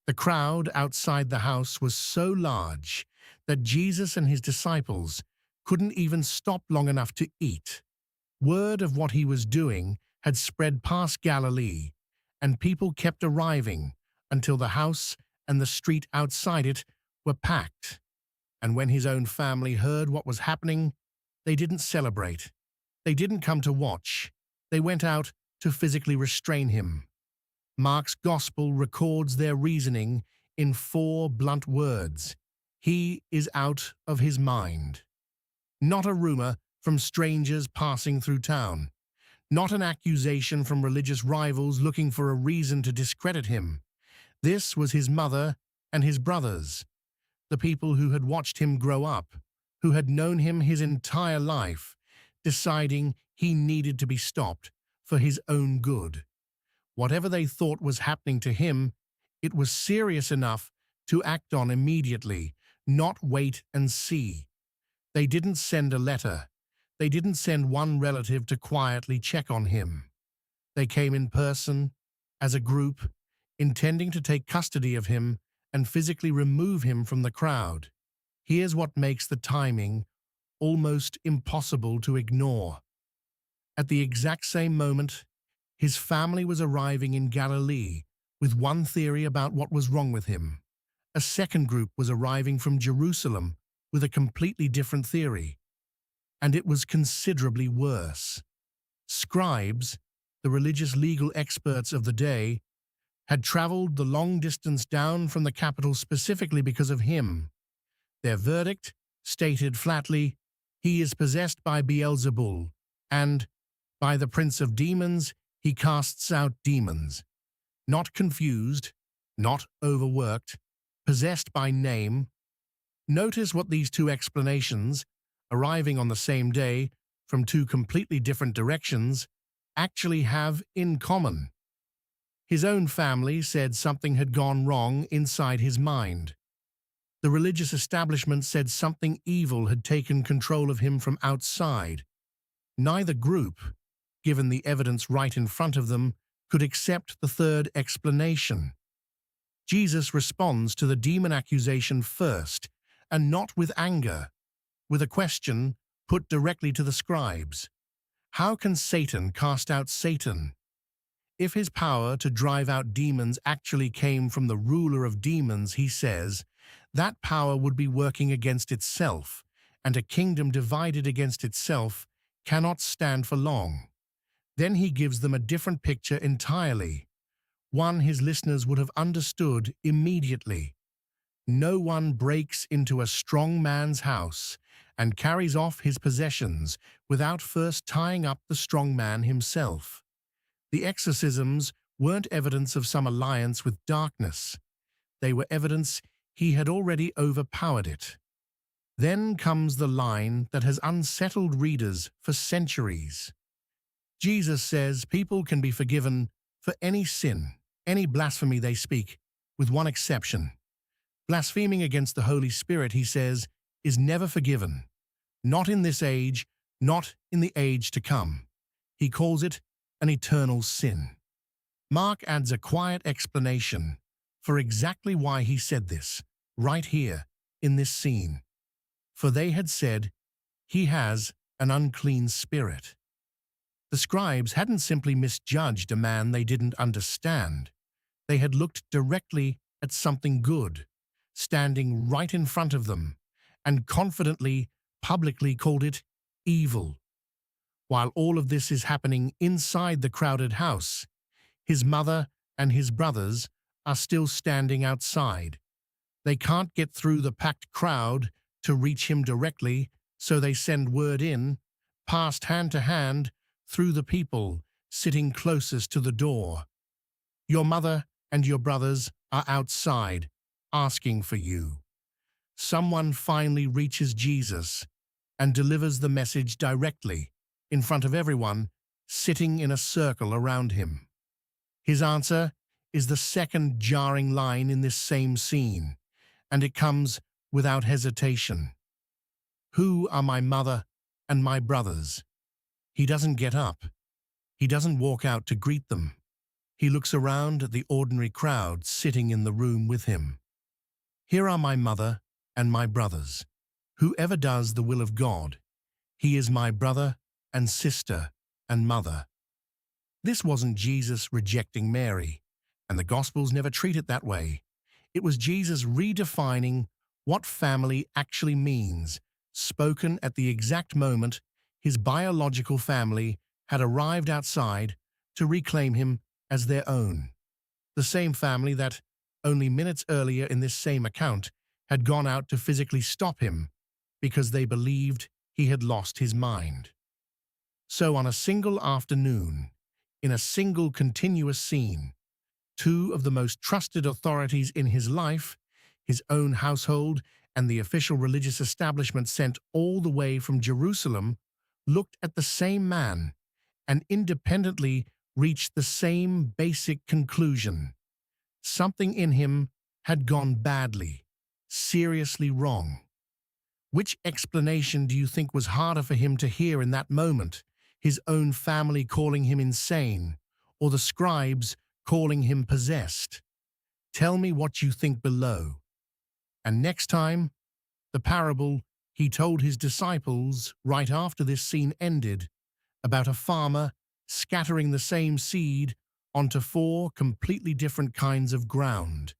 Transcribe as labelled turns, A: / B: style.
A: The crowd outside the house was so large that Jesus and his disciples couldn't even stop long enough to eat. Word of what he was doing had spread past Galilee, and people kept arriving until the house and the street outside it were packed. And when his own family heard what was happening, they didn't celebrate. They didn't come to watch. They went out to physically restrain him. Mark's gospel records their reasoning in 4 blunt words. He is out of his mind. Not a rumor from strangers passing through town. Not an accusation from religious rivals looking for a reason to discredit him. This was his mother and his brothers, the people who had watched him grow up, who had known him his entire life, deciding he needed to be stopped for his own good. Whatever they thought was happening to him, it was serious enough to act on immediately, not wait and see. They didn't send a letter. They didn't send one relative to quietly check on him. They came in person, as a group, intending to take custody of him and physically remove him from the crowd. Here's what makes the timing almost impossible to ignore. At the exact same moment, his family was arriving in Galilee with one theory about what was wrong with him. A second group was arriving from Jerusalem with a completely different theory. And it was considerably worse. Scribes, the religious legal experts of the day, had traveled the long distance down from the capital specifically because of him. Their verdict stated flatly, he is possessed by Beelzebul, and, by the prince of demons, he casts out demons. Not confused, not overworked, possessed by name. Notice what these 2 explanations, arriving on the same day from 2 completely different directions, actually have in common. His own family said something had gone wrong inside his mind. The religious establishment said something evil had taken control of him from outside. Neither group, given the evidence right in front of them, could accept the third explanation. Jesus responds to the demon accusation first, and not with anger, with a question put directly to the scribes. How can Satan cast out Satan? If his power to drive out demons actually came from the ruler of demons, he says, that power would be working against itself, and a kingdom divided against itself cannot stand for long. Then he gives them a different picture entirely, one his listeners would have understood immediately. No one breaks into a strong man's house and carries off his possessions without first tying up the strong man himself. The exorcisms weren't evidence of some alliance with darkness. They were evidence he had already overpowered it. Then comes the line that has unsettled readers for centuries. Jesus says people can be forgiven for any sin, any blasphemy they speak, with one exception. Blaspheming against the Holy Spirit, he says, is never forgiven. Not in this age, not in the age to come. He calls it an eternal sin. Mark adds a quiet explanation for exactly why he said this, right here, in this scene. For they had said, he has an unclean spirit. The scribes hadn't simply misjudged a man they didn't understand. They had looked directly at something good, standing right in front of them, and confidently, publicly called it evil. While all of this is happening inside the crowded house, his mother and his brothers are still standing outside. They can't get through the packed crowd to reach him directly, so they send word in, passed hand to hand, through the people sitting closest to the door. Your mother and your brothers are outside, asking for you. Someone finally reaches Jesus and delivers the message directly, in front of everyone, sitting in a circle around him. His answer is the second jarring line in this same scene, and it comes without hesitation. Who are my mother and my brothers? He doesn't get up. He doesn't walk out to greet them. He looks around at the ordinary crowd sitting in the room with him. Here are my mother and my brothers. Whoever does the will of God, he is my brother and sister and mother. This wasn't Jesus rejecting Mary, and the Gospels never treat it that way. It was Jesus redefining what family actually means, spoken at the exact moment his biological family had arrived outside to reclaim him as their own. The same family that, only minutes earlier in this same account, had gone out to physically stop him because they believed he had lost his mind. So on a single afternoon, in a single continuous scene, two of the most trusted authorities in his life, his own household and the official religious establishment sent all the way from Jerusalem, looked at the same man and independently reached the same basic conclusion. Something in him had gone badly, seriously wrong. Which explanation do you think was harder for him to hear in that moment? His own family calling him insane, or the scribes calling him possessed? Tell me what you think below. And next time, the parable he told his disciples right after this scene ended, about a farmer scattering the same seed onto four completely different kinds of ground.